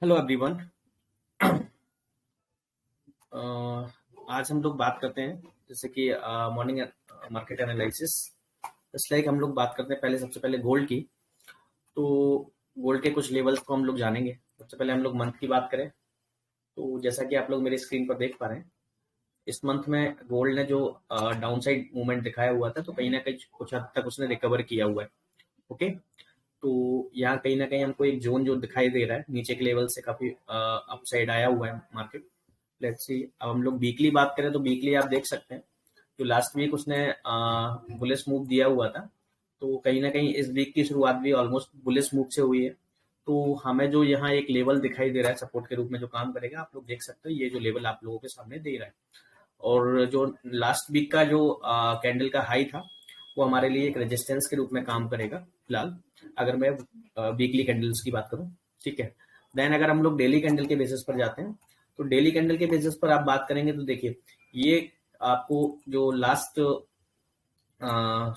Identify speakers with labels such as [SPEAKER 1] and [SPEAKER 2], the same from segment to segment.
[SPEAKER 1] Hello everyone. आज हम लोग बात करते हैं जैसे कि morning market analysis. Just like हम लोग बात करते हैं पहले सबसे पहले गोल्ड की। तो गोल्ड के कुछ लेवल्स को हम लोग जानेंगे। सबसे पहले हम लोग मंथ की बात करें तो जैसा कि आप लोग मेरे स्क्रीन पर देख पा रहे हैं, इस मंथ में गोल्ड ने जो डाउन साइड मूवमेंट दिखाया हुआ था तो कहीं ना कहीं कुछ हद तक उसने रिकवर किया हुआ है। ओके, तो यहाँ कहीं ना कहीं हमको एक जोन जो दिखाई दे रहा है नीचे के लेवल से काफी अपसाइड आया हुआ है मार्केट। लेट्स सी, अब हम लोग वीकली बात करें तो वीकली आप देख सकते हैं जो लास्ट वीक उसने बुलिश मूव दिया हुआ था, तो कहीं ना कहीं इस वीक की शुरुआत भी ऑलमोस्ट बुलिश मूव से हुई है। तो हमें जो यहाँ एक लेवल दिखाई दे रहा है सपोर्ट के रूप में जो काम करेगा, आप लोग देख सकते हो ये जो लेवल आप लोगों के सामने दे रहा है। और जो लास्ट वीक का जो कैंडल का हाई था वो हमारे लिए एक रेजिस्टेंस के रूप में काम करेगा फिलहाल, अगर मैं वीकली कैंडल्स की बात करूं। ठीक है, देन अगर हम लोग डेली कैंडल के बेसिस पर जाते हैं तो डेली कैंडल के बेसिस पर आप बात करेंगे तो देखिए ये आपको जो last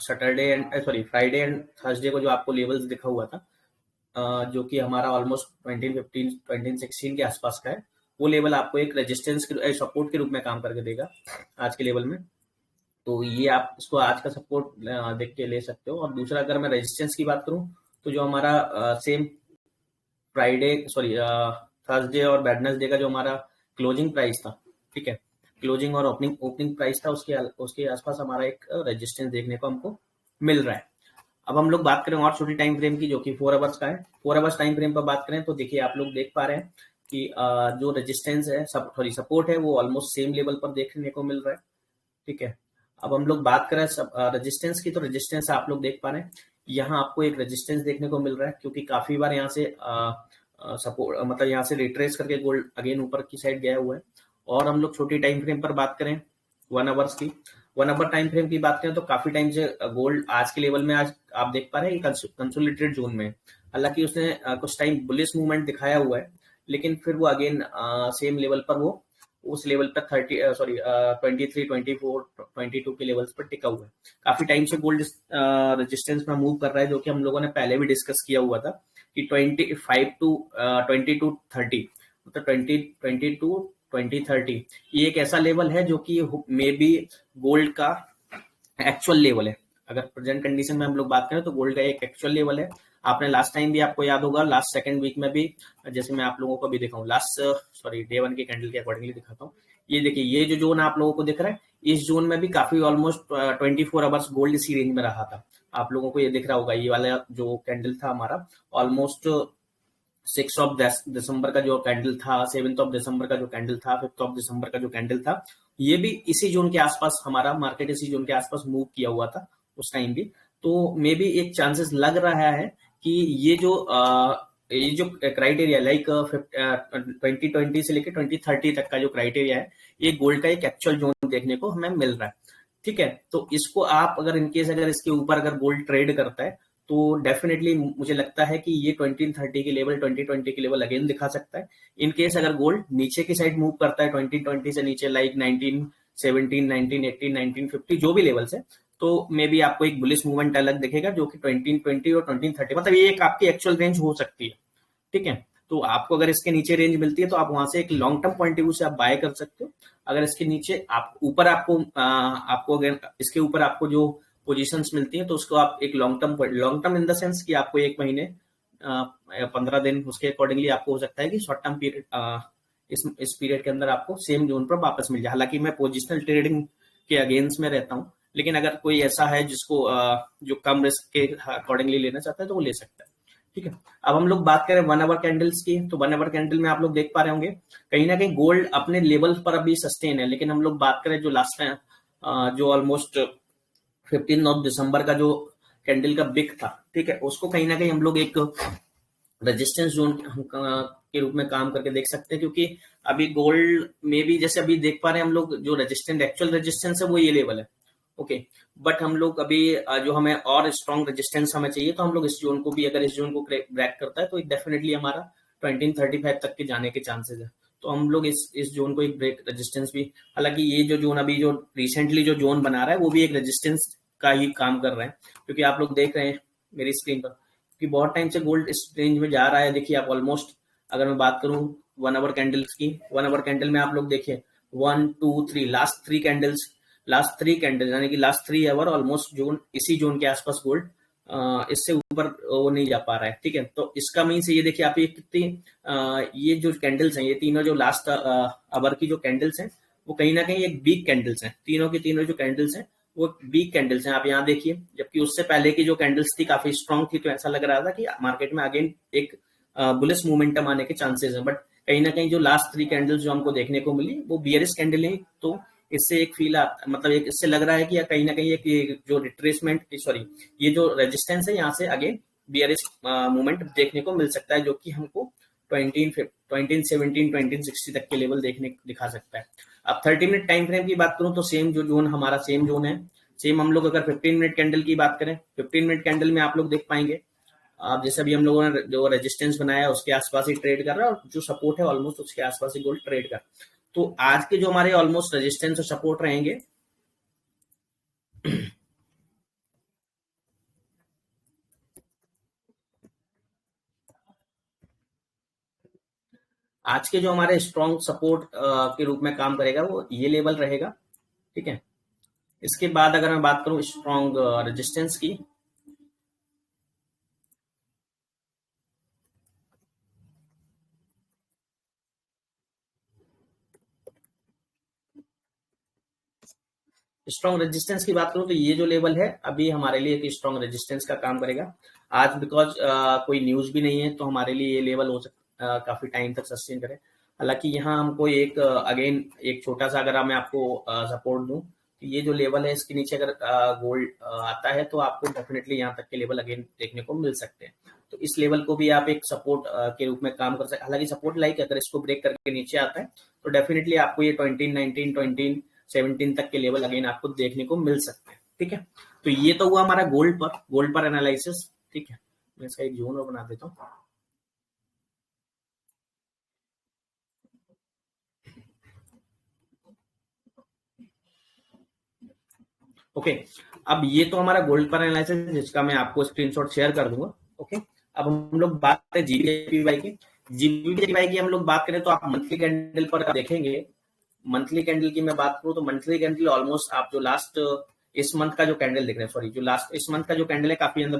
[SPEAKER 1] Saturday and sorry Friday and Thursday को जो आपको लेवल्स दिखा हुआ था, जो कि हमारा ऑलमोस्ट 2015 2016 के आसपास का है, वो लेवल आपको एक रेजिस्टेंस के सपोर्ट के रूप में काम करके देगा आज के लेवल में। तो ये आप इसको आज का सपोर्ट देख के ले सकते हो। और दूसरा अगर मैं रेजिस्टेंस की बात करूं तो जो हमारा सेम फ्राइडे सॉरी थर्सडे और वेडनेसडे का जो हमारा क्लोजिंग प्राइस था, ठीक है, क्लोजिंग और ओपनिंग ओपनिंग प्राइस था, उसके आसपास हमारा एक रेजिस्टेंस देखने को हमको मिल रहा है। अब हम लोग बात करें और छोटी टाइम फ्रेम की जो कि 4 आवर्स का है। 4 आवर्स टाइम फ्रेम पर बात करें तो देखिए आप लोग देख पा रहे हैं कि जो रेजिस्टेंस है सॉरी सपोर्ट है वो ऑलमोस्ट सेम लेवल पर देखने को मिल रहा है। ठीक है, अब हम लोग बात करें रेजिस्टेंस की तो रेजिस्टेंस आप लोग देख पा रहे हैं, यहाँ आपको एक रेजिस्टेंस देखने को मिल रहा है क्योंकि काफी बार यहाँ से सपोर्ट मतलब यहाँ से रिट्रेस करके गोल्ड अगेन ऊपर की साइड गया हुआ है। और हम लोग छोटी टाइम फ्रेम पर बात करें 1 आवर्स की, 1 आवर टाइम फ्रेम की बात करें तो काफी टाइम से गोल्ड आज के लेवल में आज आप देख पा रहे हैं कंसोलिडेटेड जोन में। हालांकि उसने कुछ टाइम बुलिश मूवमेंट दिखाया हुआ है, लेकिन फिर वो अगेन सेम लेवल पर वो उस लेवल पर 23 24 22 के लेवल्स पर टिका हुआ है। काफी टाइम से गोल्ड रेजिस्टेंस में मूव कर रहा है, जो कि हम लोगों ने पहले भी डिस्कस किया हुआ था कि 25 टू 22 30 मतलब 20 22 20 30 ये एक ऐसा लेवल है जो कि मे बी गोल्ड का एक्चुअल लेवल है। अगर प्रेजेंट कंडीशन में हम लोग बात करें तो गोल्ड का एक एक्चुअल लेवल है। आपने लास्ट टाइम भी आपको याद होगा लास्ट सेकंड वीक में भी, जैसे मैं आप लोगों को भी दिखाऊं लास्ट सॉरी डे 1 के कैंडल के अकॉर्डिंगली दिखाता हूँ। ये देखिए ये जो जोन आप लोगों को दिख रहा है, इस जोन में भी काफी ऑलमोस्ट 24 आवर्स गोल्ड इसी रेंज में रहा था। आप लोगों को ये दिख रहा होगा, ये वाला जो कैंडल था हमारा ऑलमोस्ट 6 दिसंबर का जो कैंडल था, 7 दिसंबर का जो कैंडल था, 5 दिसंबर का जो कैंडल था, ये भी इसी जोन के आसपास हमारा मार्केट इसी जोन के आसपास मूव किया हुआ था उस टाइम भी। तो मे बी एक चांसेस लग रहा है कि ये जो क्राइटेरिया लाइक 2020 से लेकर 2030 तक का जो क्राइटेरिया है, ये गोल्ड का एक एक्चुअल जोन देखने को हमें मिल रहा है। ठीक है, तो इसको आप अगर इनकेस अगर इसके ऊपर अगर गोल्ड ट्रेड करता है तो डेफिनेटली मुझे लगता है कि ये 2030 के लेवल 2020 के लेवल अगेन दिखा सकता है। इन केस अगर गोल्ड नीचे की साइड मूव करता है 2020 से नीचे लाइक 1917 1918 1950 जो भी लेवल्स है, तो मे बी आपको एक बुलिश मूवमेंट अलग दिखेगा जो कि 2020 और 2030 मतलब ये एक आपकी एक्चुअल रेंज हो सकती है। ठीक है, तो आपको अगर इसके नीचे रेंज मिलती है तो आप वहां से एक long term point of view से आप बाय कर सकते हो। अगर इसके नीचे आप ऊपर आपको अगर इसके ऊपर आपको जो पोजीशंस मिलती है तो उसको आप एक long term in the sense कि आपको 1 महीने 15 दिन उसके अकॉर्डिंगली आपको हो सकता है कि शॉर्ट टर्म पीरियड इस पीरियड के अंदर आपको सेम जोन पर वापस मिल जाए। हालांकि मैं पोजिशनल ट्रेडिंग के अगेंस्ट में रहता हूँ, लेकिन अगर कोई ऐसा है जिसको जो कम रिस्क के अकॉर्डिंगली लेना चाहता है तो वो ले सकता है। ठीक है, अब हम लोग बात करें 1 आवर कैंडल्स की तो 1 आवर कैंडल में आप लोग देख पा रहे होंगे कहीं ना कहीं गोल्ड अपने लेवल पर अभी सस्टेन है। लेकिन हम लोग बात करें जो लास्ट टाइम जो ऑलमोस्ट 15 दिसंबर का जो कैंडल का बिक था, ठीक है, उसको कहीं ना कहीं हम लोग एक रेजिस्टेंस जोन के रूप में काम करके देख सकते हैं, क्योंकि अभी गोल्ड में भी जैसे अभी देख पा रहे हैं हम लोग जो एक्चुअल रेजिस्टेंस है वो ये लेवल है। ओके, बट हम लोग अभी जो हमें और स्ट्रॉन्ग रेजिस्टेंस हमें चाहिए तो हम लोग इस जोन को भी अगर इस जोन को ब्रेक करता है तो डेफिनेटली हमारा 2035 तक के जाने के चांसेस है। तो हम लोग इस जोन को एक ब्रेक रेजिस्टेंस भी, हालांकि ये जो जोन अभी जो रिसेंटली जो जोन बना रहा है वो भी एक रेजिस्टेंस का ही काम कर रहा है, क्योंकि आप लोग देख रहे हैं मेरी स्क्रीन पर कि बहुत टाइम से गोल्ड इस रेंज में जा रहा है। देखिए आप ऑलमोस्ट अगर मैं बात करूं 1 आवर कैंडल्स की, 1 आवर कैंडल में आप लोग देखिए 1 2 3 लास्ट थ्री कैंडल्स यानी कि लास्ट 3 आवर ऑलमोस्ट जोन इसी जोन के आसपास गोल्ड इससे ऊपर वो नहीं जा पा रहा है। ठीक है, तो इसका मीन्स ये देखिए आप ये कितनी ये जो कैंडल्स हैं, ये तीनों जो लास्ट आवर की जो कैंडल्स हैं वो कहीं ना कहीं एक वीक कैंडल्स हैं। तीनों की तीनों जो कैंडल्स हैं वो वीक कैंडल्स हैं, आप यहाँ देखिए। जबकि उससे पहले की जो कैंडल्स थी काफी स्ट्रांग थी, तो ऐसा लग रहा था कि मार्केट में अगेन एक बुलिश मोमेंटम आने के चांसेस हैं। बट कहीं ना कहीं जो लास्ट 3 कैंडल्स जो हमको देखने को मिली वो बियरिश कैंडल है। तो इससे एक फील मतलब एक इससे लग रहा है कि कहीं ना कहीं एक जो रिट्रेसमेंट सॉरी ये जो रेजिस्टेंस है यहाँ से अगेन बियरिश मूवमेंट देखने को मिल सकता है, जो कि हमको 2017 तक के लेवल दिखा सकता है। अब 30 मिनट टाइम फ्रेम की बात करूं तो सेम जो जोन हमारा सेम जोन है, सेम हम लोग अगर 15 मिनट कैंडल की बात करें, 15 मिनट कैंडल में आप लोग देख पाएंगे आप जैसे अभी हम लोगों ने जो रेजिस्टेंस बनाया उसके आसपास ही ट्रेड कर रहा है, और जो सपोर्ट है ऑलमोस्ट उसके आसपास ही गोल्ड ट्रेड कर। तो आज के जो हमारे ऑलमोस्ट रेजिस्टेंस और सपोर्ट रहेंगे आज के जो हमारे स्ट्रॉन्ग सपोर्ट के रूप में काम करेगा वो ये लेवल रहेगा। ठीक है, इसके बाद अगर मैं बात करूं स्ट्रॉन्ग रेजिस्टेंस की, स्ट्रॉन्ग रेजिस्टेंस की बात करूं तो ये जो लेवल है अभी हमारे लिए एक स्ट्रॉन्ग रेजिस्टेंस का काम करेगा आज। बिकॉज कोई न्यूज भी नहीं है तो हमारे लिए ये लेवल हो सकता काफी टाइम तक सस्टेन करे। हालांकि यहाँ हमको एक अगेन एक छोटा सा अगर मैं आपको सपोर्ट दूं तो ये जो लेवल है इसके नीचे अगर गोल्ड आता है तो आपको डेफिनेटली यहाँ तक के लेवल अगेन देखने को मिल सकते हैं। तो इस लेवल को भी आप एक सपोर्ट के रूप में काम कर सकते हैं। हालांकि सपोर्ट लाइक अगर इसको ब्रेक करके नीचे आता है तो डेफिनेटली आपको ये 2019 तक के लेवल अगेन आपको देखने को मिल सकते हैं। ठीक है, तो ये तो हुआ हमारा गोल्ड पर एनालिसिस। ठीक है, मैं इसका एक जोन और बना देता हूँ। ओके, अब ये तो हमारा गोल्ड पर एनालिसिस जिसका मैं आपको स्क्रीनशॉट शेयर कर दूंगा। ओके, अब हम लोग बात करें जीबीपीवाई की। जीबीपीवाई की हम लोग बात करें तो आप मंथली कैंडल पर देखेंगे। मंथली कैंडल की मैं बात करूं तो मंथली कैंडल ऑलमोस्ट आप जो लास्ट इस मंथ का जो कैंडल देख रहे हैं, सॉरी जो लास्ट इस मंथ का जो कैंडल है काफी ज्यादा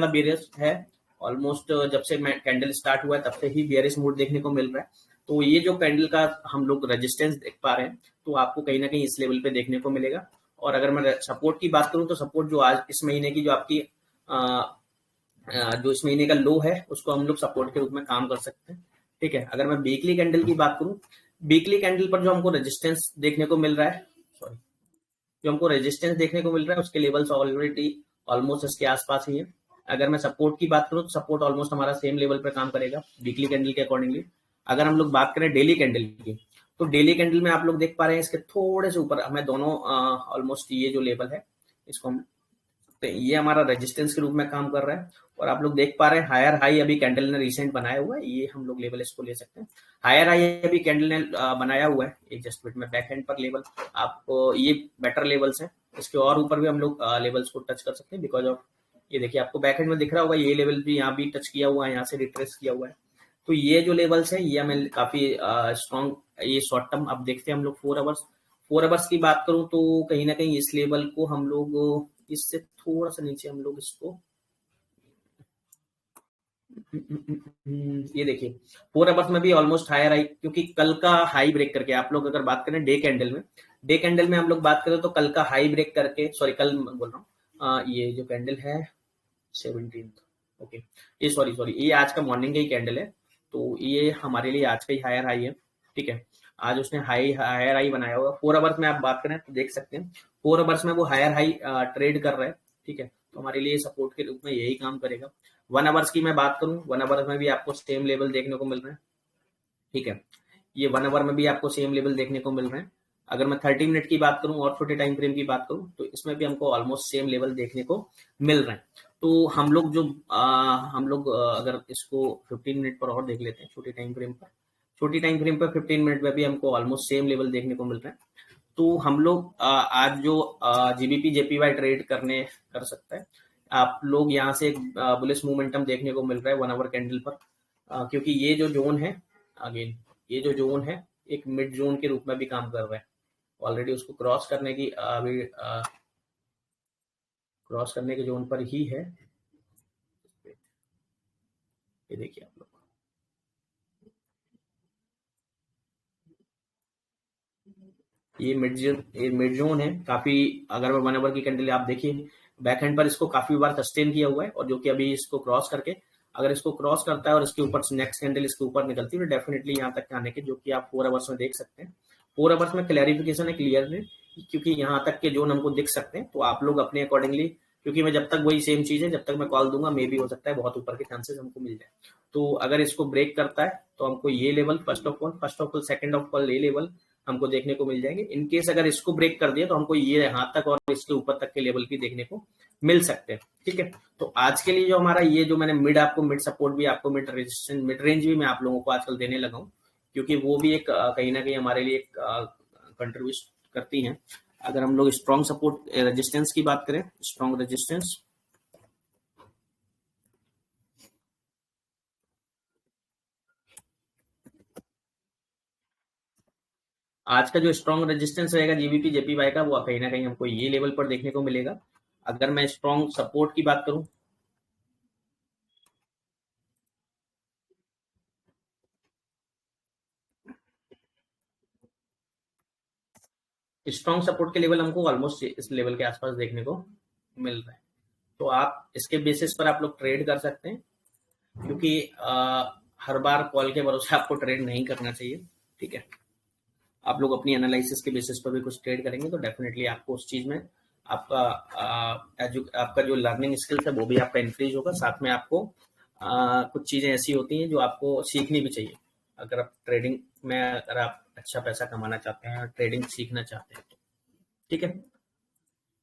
[SPEAKER 1] बियरिश है। ऑलमोस्ट जब से कैंडल स्टार्ट हुआ है तब से ही बियरिश मूड देखने को मिल रहा है। तो ये जो कैंडल का हम लोग रेजिस्टेंस देख पा रहे हैं तो आपको कहीं ना कहीं इस लेवल पे देखने को मिलेगा। और अगर मैं सपोर्ट की बात करूं तो सपोर्ट जो आज इस महीने की जो आपकी जो इस महीने का लो है उसको हम लोग सपोर्ट के रूप में काम कर सकते हैं। ठीक है, अगर मैं वीकली कैंडल की बात करूं, वीकली कैंडल पर जो हमको रेजिस्टेंस देखने को मिल रहा है, सॉरी जो हमको रेजिस्टेंस देखने को मिल रहा है उसके लेवल्स ऑलरेडी ऑलमोस्ट इसके आसपास ही है। अगर मैं सपोर्ट की बात करूं तो सपोर्ट ऑलमोस्ट हमारा सेम लेवल पर काम करेगा वीकली कैंडल के अकॉर्डिंगली। अगर हम लोग बात करें डेली कैंडल की तो डेली कैंडल में आप लोग देख पा रहे हैं इसके थोड़े से ऊपर हमें दोनों ऑलमोस्ट ये जो लेवल है इसको हम तो ये हमारा रेजिस्टेंस के रूप में काम कर रहा है। और आप लोग देख पा रहे हैं हायर हाई अभी कैंडल ने रिसेंट बनाया हुआ है, ये हम लोग लेवल इसको ले सकते हैं। हायर हाई अभी कैंडल ने बनाया हुआ है एक जस्ट मिनट में बैक हैंड पर लेवल आपको ये बेटर लेवल्स है। इसके और ऊपर भी हम लोग लेवल्स को टच कर सकते हैं बिकॉज ऑफ ये देखिए आपको बैक हैंड में दिख रहा होगा ये लेवल भी यहाँ भी टच किया हुआ है, यहाँ से रिट्रेस किया हुआ है। तो ये जो लेवल्स है ये हमें काफी स्ट्रॉन्ग ये शॉर्ट टर्म अब देखते हैं हम लोग 4 आवर्स की बात करूं तो कहीं ना कहीं इस लेवल को हम लोग इससे थोड़ा सा नीचे हम लोग इसको ये देखिए 4 आवर्स में भी ऑलमोस्ट हायर हाई, क्योंकि कल का हाई ब्रेक करके आप लोग अगर बात करें डे कैंडल में हम लोग बात करें तो कल का हाई ब्रेक करके सॉरी कल बोल रहा हूँ ये जो कैंडल है 17। ओके, ये सॉरी ये आज का मॉर्निंग का ही कैंडल है तो ये हमारे लिए आज का ही हायर हाई है। ठीक है, आज उसने हायर हाई बनाया होगा। 4 आवर्स में आप बात करें तो देख सकते हैं 4 आवर्स में वो हायर हाई ट्रेड कर रहा है। ठीक है, तो हमारे लिए सपोर्ट के रूप में यही काम करेगा। 1 आवर्स की मैं बात करूं 1 आवर्स में भी आपको सेम लेवल देखने को मिल रहे हैं। ठीक है, ये 1 आवर में भी आपको सेम लेवल देखने को मिल रहे हैं। अगर मैं 30 मिनट की बात करूं और छोटे टाइम फ्रेम की बात करूं तो इसमें भी हमको ऑलमोस्ट सेम लेवल देखने को मिल रहे हैं। तो हम लोग जो अगर इसको 15 मिनट पर और देख लेते हैं छोटी टाइम फ्रेम पर 15 मिनट में भी हमको ऑलमोस्ट सेम लेवल देखने को मिल रहे हैं। तो हम लोग आज जो जीबीपी जेपीवाई ट्रेड कर सकता है। आप लोग यहाँ से एक बुलिश मोमेंटम देखने को मिल रहा है 1 आवर कैंडल पर। क्योंकि ये जो जोन है, अगेन ये जो जोन है एक मिड जोन के रूप में भी काम कर रहा है। ऑलरेडी उसको क्रॉस करने की अभी क्रॉस करने के जोन पर ही है। ये देखिए आप लोग, ये मिड जोन है काफी। अगर 1 आवर की कैंडल आप देखिए, बैक हैंड पर इसको काफी बार सस्टेन किया हुआ है, और जो कि अभी इसको क्रॉस करके, अगर इसको क्रॉस करता है और इसके ऊपर से नेक्स्ट कैंडल इसके ऊपर निकलती है तो डेफिनेटली यहाँ तक आने के, जो कि आप 4 आवर्स में देख सकते हैं। 4 आवर्स में क्लैरिफिकेशन है, क्लियर है, क्योंकि यहाँ तक के जोन हमको दिख सकते हैं। तो आप लोग अपने अकॉर्डिंगली, क्योंकि मैं जब तक वही सेम चीज है, जब तक मैं कॉल दूंगा मे भी हो सकता है बहुत ऊपर के चांसेस हमको मिल जाए। तो अगर इसको ब्रेक करता है तो हमको ये level first of all second of all ये लेवल हमको देखने को मिल जाएंगे। इन केस अगर इसको ब्रेक कर दिया तो हमको ये यहाँ तक और इसके ऊपर तक के लेवल भी देखने को मिल सकते हैं। ठीक है, तो आज के लिए जो हमारा ये जो मैंने मिड सपोर्ट भी आपको, मिड रेजिस्टेंस, मिड रेंज भी मैं आप लोगों को आजकल देने लगा हूँ, क्योंकि वो भी एक कहीं ना कहीं हमारे लिए एक कंट्रीब्यूट करती हैं। अगर हम लोग स्ट्रॉन्ग सपोर्ट रेजिस्टेंस की बात करें, स्ट्रॉन्ग रेजिस्टेंस, आज का जो स्ट्रॉन्ग रेजिस्टेंस रहेगा जीबीपी जेपीवाई का, वो कहीं ना कहीं हमको ये लेवल पर देखने को मिलेगा। अगर मैं स्ट्रॉन्ग सपोर्ट की बात करूं, स्ट्रॉन्ग सपोर्ट के लेवल हमको ऑलमोस्ट इस लेवल के आसपास देखने को मिल रहा है। तो आप इसके बेसिस पर आप लोग ट्रेड कर सकते हैं, क्योंकि हर बार कॉल के भरोसे आपको ट्रेड नहीं करना चाहिए। ठीक है, आप लोग अपनी एनालिसिस के बेसिस पर भी कुछ ट्रेड करेंगे तो डेफिनेटली आपको उस चीज में आपका आपका जो लर्निंग स्किल्स है वो भी आपका इंक्रीज होगा। साथ में आपको कुछ चीजें ऐसी होती हैं जो आपको सीखनी भी चाहिए। अगर आप ट्रेडिंग में, अगर आप अच्छा पैसा कमाना चाहते हैं, ट्रेडिंग सीखना चाहते हैं तो ठीक है।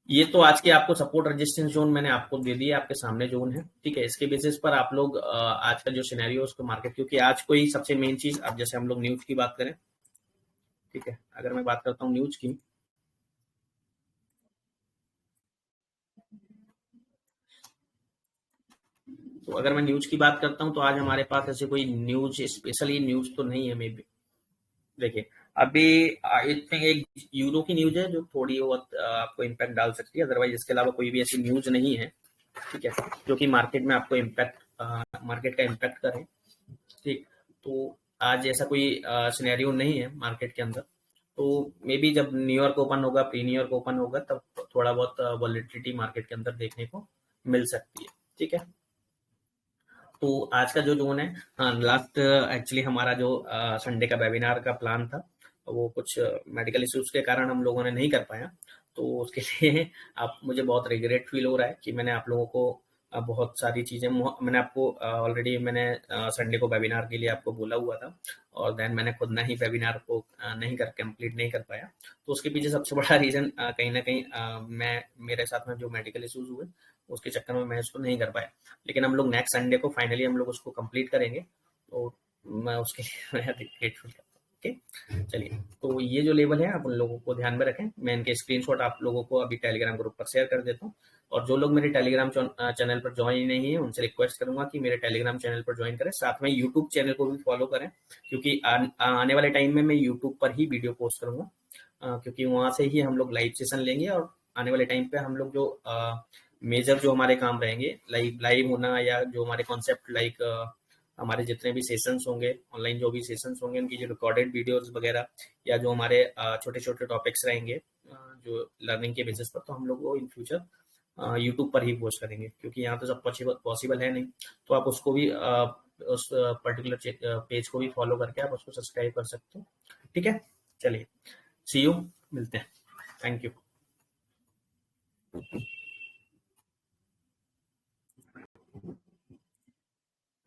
[SPEAKER 1] ये तो आज के आपको सपोर्ट रेजिस्टेंस जोन मैंने आपको दे दिया, आपके सामने जोन है। ठीक है, इसके बेसिस पर आप लोग आज का जो सिनेरियो उसको मार्केट, क्योंकि आज कोई सबसे मेन चीज, अब जैसे हम लोग न्यूज की बात करें, ठीक है, अगर मैं बात करता हूँ न्यूज की, तो अगर मैं न्यूज की बात करता हूँ तो आज हमारे पास ऐसे कोई न्यूज, स्पेशली न्यूज तो नहीं है मे बी। देखिए, अभी इतने एक यूरो की न्यूज है जो थोड़ी बहुत आपको इम्पैक्ट डाल सकती है, अदरवाइज इसके अलावा कोई भी ऐसी न्यूज नहीं है। ठीक है, जो कि मार्केट में आपको इम्पैक्ट, मार्केट का इम्पैक्ट करे। ठीक, तो आज ऐसा कोई सिनेरियो नहीं है मार्केट के अंदर। तो मे बी जब न्यूयॉर्क ओपन होगा, प्री न्यूयॉर्क ओपन होगा, तब थोड़ा बहुत वॉलेटिलिटी मार्केट के अंदर देखने को मिल सकती है। ठीक है, तो आज का जो जोन है, हाँ, लास्ट एक्चुअली हमारा जो संडे का वेबिनार का प्लान था, वो कुछ मेडिकल इश्यूज के कारण हम लोगों ने नहीं कर पाया। तो उसके लिए आप, मुझे बहुत रिग्रेट फील हो रहा है कि मैंने आप लोगों को बहुत सारी चीजें, मैंने आपको ऑलरेडी मैंने संडे को वेबिनार के लिए आपको बोला हुआ था, और देन मैंने खुद ना ही वेबिनार को नहीं कर कंप्लीट नहीं कर पाया। तो उसके पीछे सबसे बड़ा रीजन कहीं ना कहीं मैं, मेरे साथ में जो मेडिकल इश्यूज हुए उसके चक्कर में मैं इसको नहीं कर पाया। लेकिन हम लोग नेक्स्ट संडे को फाइनली हम लोग उसको कंप्लीट करेंगे, तो मैं उसके लिए मैं ग्रेटफुल करता हूँ। ओके, चलिए, तो ये जो लेवल है आप उन लोगों को ध्यान में रखें। मैं इनके स्क्रीनशॉट आप लोगों को अभी टेलीग्राम ग्रुप पर शेयर कर देता हूँ, और जो लोग मेरे टेलीग्राम चैनल पर ज्वाइन नहीं है उनसे रिक्वेस्ट करूंगा कि मेरे टेलीग्राम चैनल पर ज्वाइन करें, साथ में यूट्यूब चैनल को भी फॉलो करें, क्योंकि आने वाले टाइम में मैं यूट्यूब पर ही वीडियो पोस्ट करूंगा, क्योंकि वहां से ही हम लोग लाइव सेशन लेंगे, और आने वाले टाइम पे हम लोग जो मेजर जो हमारे काम रहेंगे, लाइव लाइव होना, या जो हमारे कॉन्सेप्ट लाइक हमारे जितने भी सेशंस होंगे, ऑनलाइन जो भी सेशंस होंगे, उनकी जो रिकॉर्डेड वीडियोस वगैरह, या जो हमारे छोटे छोटे टॉपिक्स रहेंगे जो लर्निंग के बेसिस पर, तो हम लोग वो इन फ्यूचर यूट्यूब पर ही पोस्ट करेंगे, क्योंकि यहाँ तो सब पॉसिबल है नहीं। तो आप उसको भी उस पर्टिकुलर पेज को भी फॉलो करके आप उसको सब्सक्राइब कर सकते हो। ठीक है, चलिए, सी यू, मिलते हैं, थैंक यू।